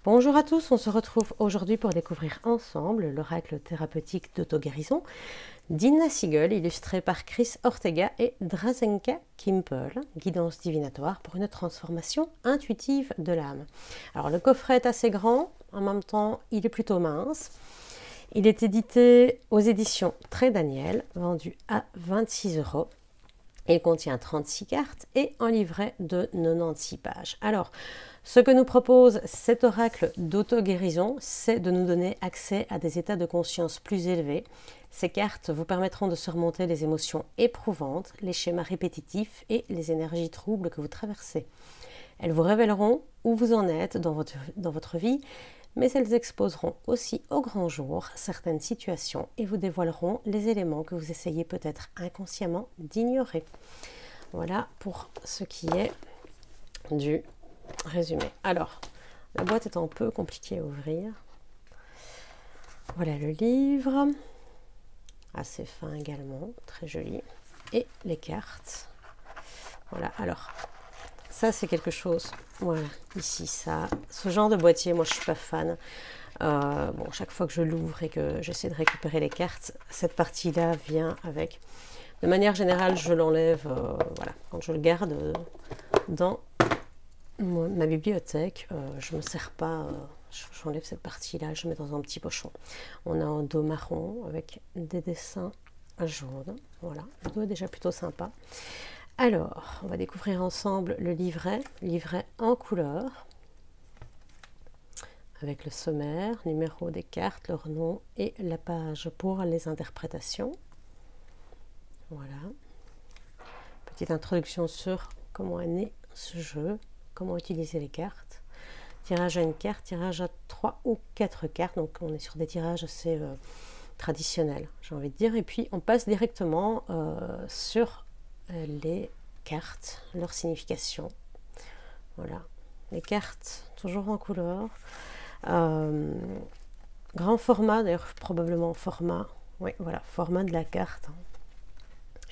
Bonjour à tous, on se retrouve aujourd'hui pour découvrir ensemble l'oracle thérapeutique d'auto-guérison d'Inna Siegel, illustré par Chris Ortega et Drazenka Kimpel, guidance divinatoire pour une transformation intuitive de l'âme. Alors le coffret est assez grand, en même temps il est plutôt mince. Il est édité aux éditions Très Daniel, vendu à 26 €. Il contient 36 cartes et un livret de 96 pages. Alors, ce que nous propose cet oracle d'auto-guérison, c'est de nous donner accès à des états de conscience plus élevés. Ces cartes vous permettront de surmonter les émotions éprouvantes, les schémas répétitifs et les énergies troubles que vous traversez. Elles vous révéleront où vous en êtes dans votre vie, mais elles exposeront aussi au grand jour certaines situations et vous dévoileront les éléments que vous essayez peut-être inconsciemment d'ignorer. Voilà pour ce qui est du résumé. Alors, la boîte est un peu compliquée à ouvrir. Voilà le livre, assez fin également, très joli. Et les cartes. Voilà, alors, ça c'est quelque chose, voilà, ici, ça, ce genre de boîtier, moi je suis pas fan. Bon, chaque fois que je l'ouvre et que j'essaie de récupérer les cartes, cette partie-là vient avec. De manière générale, je l'enlève, voilà, quand je le garde dans ma bibliothèque, je ne me sers pas, j'enlève cette partie-là, je mets dans un petit pochon. On a un dos marron avec des dessins jaunes, voilà, le dos est déjà plutôt sympa. Alors, on va découvrir ensemble le livret en couleur, avec le sommaire, numéro des cartes, leur nom et la page pour les interprétations. Voilà. Petite introduction sur comment est né ce jeu, comment utiliser les cartes. Tirage à une carte, tirage à 3 ou 4 cartes, donc on est sur des tirages assez traditionnels, j'ai envie de dire. Et puis on passe directement sur les cartes, leur signification. Voilà, les cartes toujours en couleur. Grand format, d'ailleurs probablement format, oui voilà, format de la carte,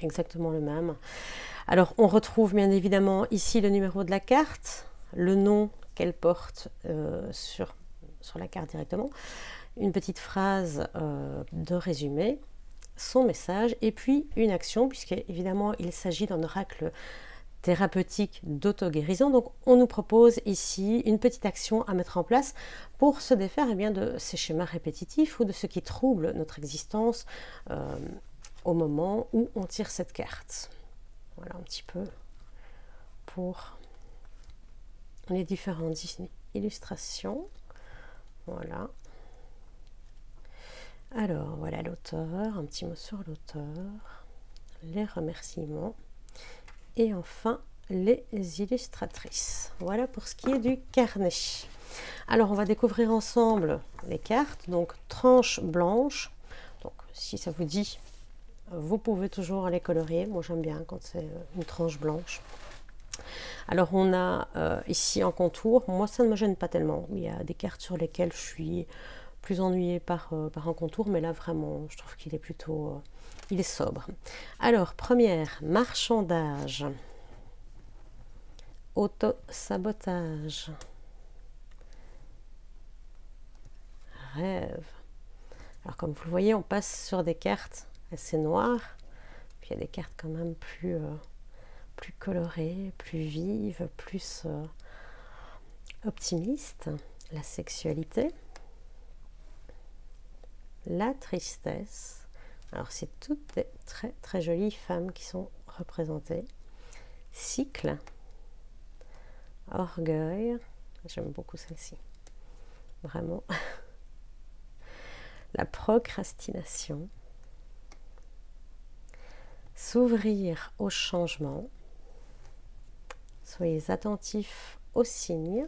exactement le même. Alors on retrouve bien évidemment ici le numéro de la carte, le nom qu'elle porte sur la carte directement, une petite phrase de résumé, son message et puis une action, puisque évidemment il s'agit d'un oracle thérapeutique d'auto-guérison. Donc on nous propose ici une petite action à mettre en place pour se défaire de ces schémas répétitifs ou de ce qui trouble notre existence au moment où on tire cette carte. Voilà un petit peu pour les différentes illustrations. Voilà. Alors voilà l'auteur, un petit mot sur l'auteur, les remerciements. Et enfin, les illustratrices. Voilà pour ce qui est du carnet. Alors, on va découvrir ensemble les cartes. Donc, tranche blanche. Donc, si ça vous dit, vous pouvez toujours les colorier. Moi, j'aime bien quand c'est une tranche blanche. Alors, on a ici en contour. Moi, ça ne me gêne pas tellement. Il y a des cartes sur lesquelles je suis plus ennuyée par un contour. Mais là, vraiment, je trouve qu'il est plutôt... il est sobre. Alors, première, marchandage, auto-sabotage, rêve. Alors, comme vous le voyez, on passe sur des cartes assez noires, puis il y a des cartes quand même plus colorées, plus vives, plus optimistes. La sexualité, la tristesse. Alors, c'est toutes des très très jolies femmes qui sont représentées. Cycle, orgueil, j'aime beaucoup celle-ci, vraiment. La procrastination, s'ouvrir au changement, soyez attentifs aux signes,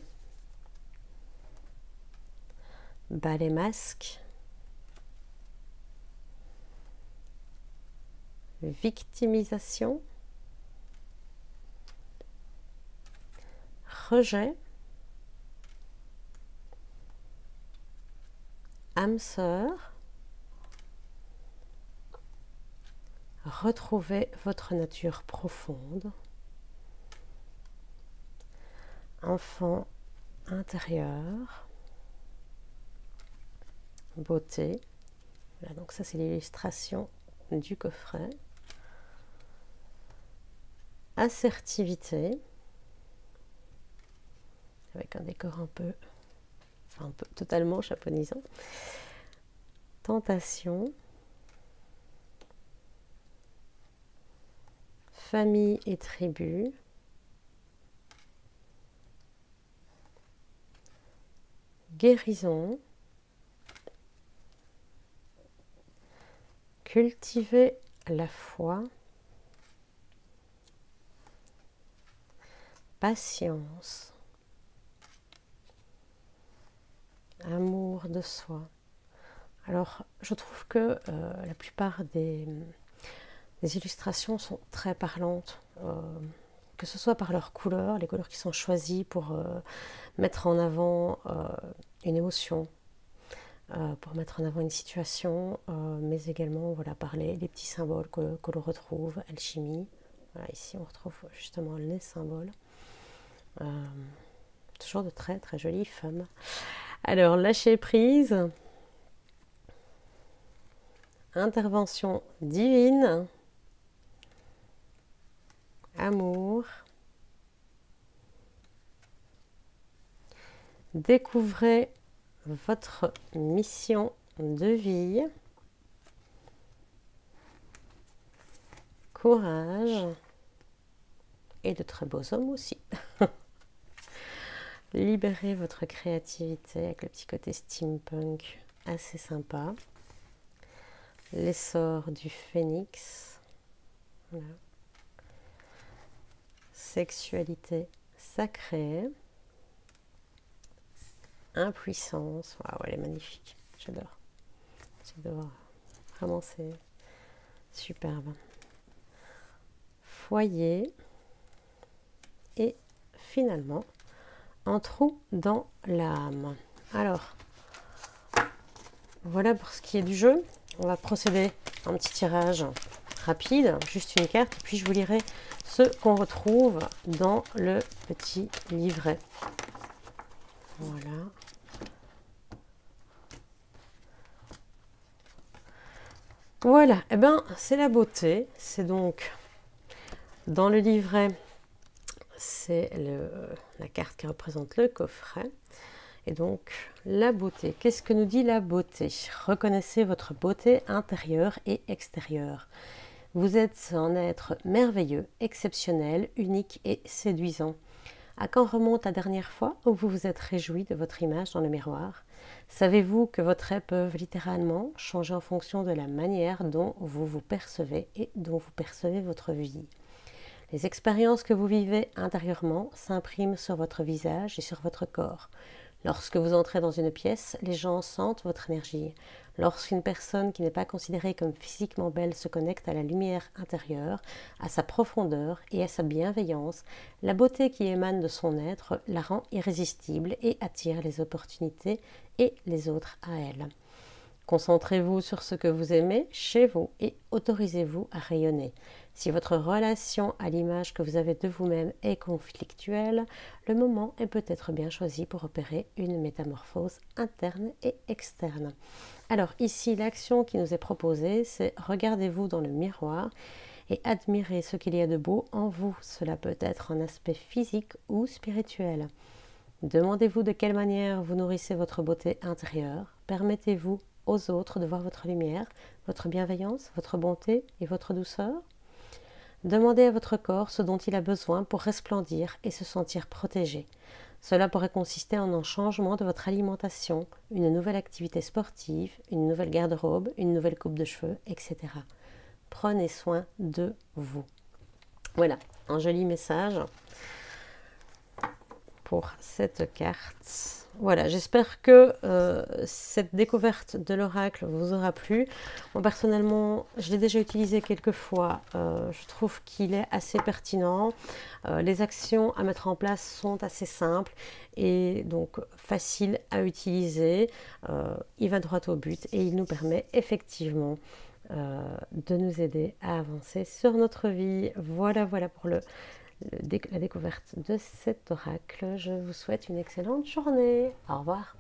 bas les masques, victimisation, rejet, âme sœur, retrouvez votre nature profonde, enfant intérieur, beauté. Voilà, donc ça c'est l'illustration du coffret. Assertivité, avec un décor un peu totalement japonisant. Tentation, famille et tribu, guérison, cultiver la foi, patience, amour de soi. Alors, je trouve que la plupart des illustrations sont très parlantes, que ce soit par leurs couleurs, les couleurs qui sont choisies pour mettre en avant une émotion, pour mettre en avant une situation, mais également voilà, par les petits symboles que l'on retrouve, alchimie. Voilà, ici, on retrouve justement les symboles. Toujours de très très jolies femmes. Alors, lâcher prise, intervention divine, amour, découvrez votre mission de vie, courage et de très beaux hommes aussi. Libérez votre créativité avec le petit côté steampunk assez sympa. L'essor du phénix. Voilà. Sexualité sacrée. Impuissance. Waouh, elle est magnifique. J'adore. J'adore. Vraiment, c'est superbe. Foyer. Et finalement, un trou dans l'âme. Alors, voilà pour ce qui est du jeu. On va procéder à un petit tirage rapide, juste une carte, puis je vous lirai ce qu'on retrouve dans le petit livret. Voilà. Voilà, et bien c'est la beauté. C'est donc dans le livret, c'est la carte qui représente le coffret. Et donc, la beauté. Qu'est-ce que nous dit la beauté? Reconnaissez votre beauté intérieure et extérieure. Vous êtes un être merveilleux, exceptionnel, unique et séduisant. À quand remonte la dernière fois où vous vous êtes réjoui de votre image dans le miroir? Savez-vous que vos traits peuvent littéralement changer en fonction de la manière dont vous vous percevez et dont vous percevez votre vie? Les expériences que vous vivez intérieurement s'impriment sur votre visage et sur votre corps. Lorsque vous entrez dans une pièce, les gens sentent votre énergie. Lorsqu'une personne qui n'est pas considérée comme physiquement belle se connecte à la lumière intérieure, à sa profondeur et à sa bienveillance, la beauté qui émane de son être la rend irrésistible et attire les opportunités et les autres à elle. Concentrez-vous sur ce que vous aimez chez vous et autorisez-vous à rayonner. Si votre relation à l'image que vous avez de vous-même est conflictuelle, le moment est peut-être bien choisi pour opérer une métamorphose interne et externe. Alors ici, l'action qui nous est proposée, c'est regardez-vous dans le miroir et admirez ce qu'il y a de beau en vous. Cela peut être un aspect physique ou spirituel. Demandez-vous de quelle manière vous nourrissez votre beauté intérieure. Permettez-vous aux autres de voir votre lumière, votre bienveillance, votre bonté et votre douceur. Demandez à votre corps ce dont il a besoin pour resplendir et se sentir protégé. Cela pourrait consister en un changement de votre alimentation, une nouvelle activité sportive, une nouvelle garde-robe, une nouvelle coupe de cheveux, etc. Prenez soin de vous. Voilà, un joli message pour cette carte. Voilà, j'espère que cette découverte de l'oracle vous aura plu. Moi, personnellement, je l'ai déjà utilisé quelques fois. Je trouve qu'il est assez pertinent. Les actions à mettre en place sont assez simples et donc faciles à utiliser. Il va droit au but et il nous permet effectivement de nous aider à avancer sur notre vie. Voilà pour la découverte de cet oracle. Je vous souhaite une excellente journée. Au revoir.